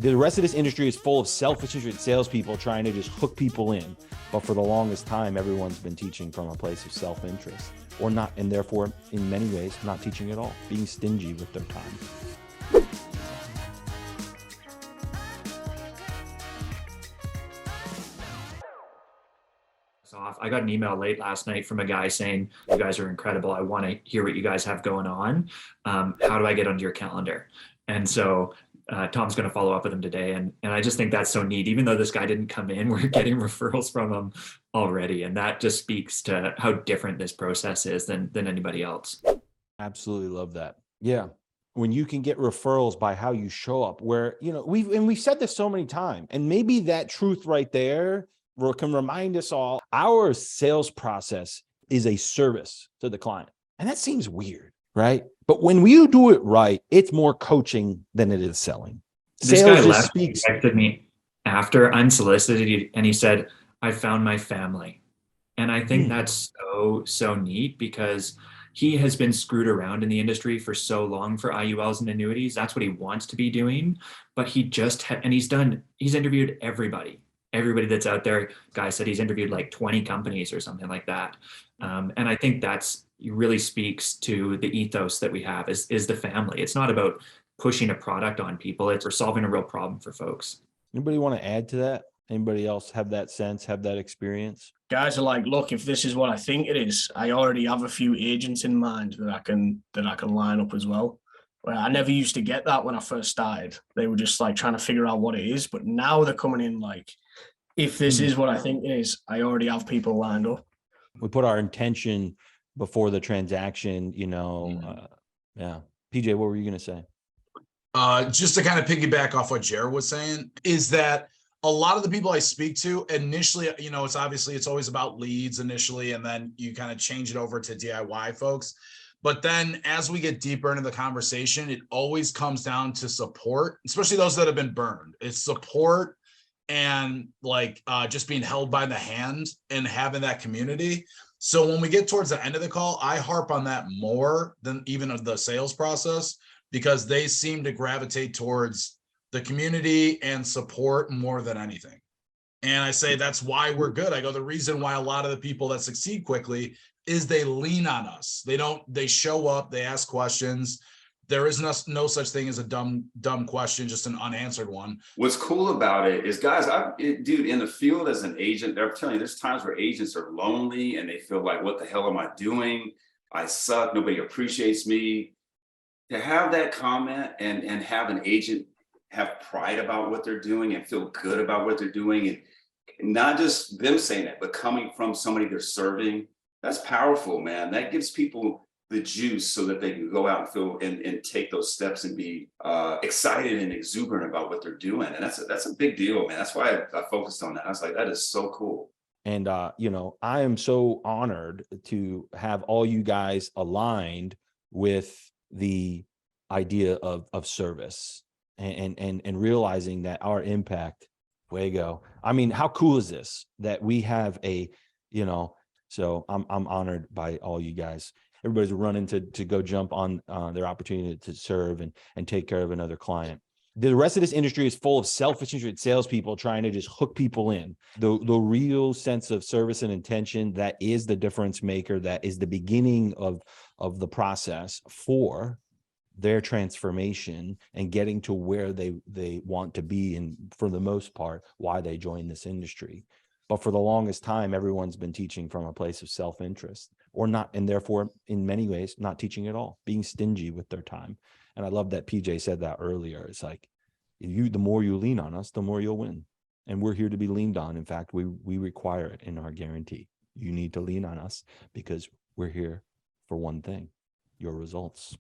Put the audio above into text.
The rest of this industry is full of self-interested salespeople trying to just hook people in. But for the longest time, everyone's been teaching from a place of self-interest or not, and therefore, in many ways, not teaching at all, being stingy with their time. Off. I got an email late last night from a guy saying, "You guys are incredible. I want to hear what you guys have going on. How do I get onto your calendar?" And so Tom's going to follow up with him today. And I just think that's so neat. Even though this guy didn't come in, we're getting referrals from him already. And that just speaks to how different this process is than anybody else. Absolutely love that. Yeah. When you can get referrals by how you show up, where, we've said this so many times, and maybe that truth right there can remind us all, our sales process is a service to the client. And that seems weird, right? But when you do it right, it's more coaching than it is selling. This guy left, he texted me after unsolicited, and he said, "I found my family." And I think that's so neat, because he has been screwed around in the industry for so long for IULs and annuities. That's what he wants to be doing. But he just, and he's interviewed everybody that's out there. Guy said he's interviewed like 20 companies or something like that. And I think that's really speaks to the ethos that we have is the family. It's not about pushing a product on people. It's for solving a real problem for folks. Anybody want to add to that? Anybody else have that sense, have that experience? Guys are like, look, if this is what I think it is, I already have a few agents in mind that I can line up as well. Well, I never used to get that when I first started. They were just like trying to figure out what it is. But now they're coming in like, if this is what I think it is, I already have people lined up. We put our intention before the transaction, yeah. PJ, what were you going to say? Just to kind of piggyback off what Jared was saying, is that a lot of the people I speak to initially, it's always about leads initially, and then you kind of change it over to DIY folks. But then as we get deeper into the conversation, it always comes down to support, especially those that have been burned. It's support and just being held by the hand and having that community. So when we get towards the end of the call, I harp on that more than even of the sales process, because they seem to gravitate towards the community and support more than anything. And I say, that's why we're good. I go, the reason why a lot of the people that succeed quickly is they lean on us. They show up, they ask questions. There is no such thing as a dumb question, just an unanswered one. What's cool about it is, guys, dude, in the field as an agent, they're telling you there's times where agents are lonely and they feel like, what the hell am I doing? I suck. Nobody appreciates me. To have that comment and have an agent have pride about what they're doing and feel good about what they're doing, and not just them saying that, but coming from somebody they're serving, that's powerful, man. That gives people the juice so that they can go out and feel and take those steps and be excited and exuberant about what they're doing. And that's a big deal, man. That's why I focused on that. I was like, that is so cool. And, I am so honored to have all you guys aligned with the idea of service and realizing that our impact, fuego. I mean, how cool is this that we have so I'm honored by all you guys. Everybody's running to go jump on their opportunity to serve and take care of another client. The rest of this industry is full of self-interested salespeople trying to just hook people in. The real sense of service and intention, that is the difference maker. That is the beginning of the process for their transformation and getting to where they want to be, and for the most part, why they join this industry. But for the longest time, everyone's been teaching from a place of self-interest or not, and therefore, in many ways, not teaching at all, being stingy with their time. And I love that PJ said that earlier. It's like, the more you lean on us, the more you'll win. And we're here to be leaned on. In fact, we require it in our guarantee. You need to lean on us because we're here for one thing, your results.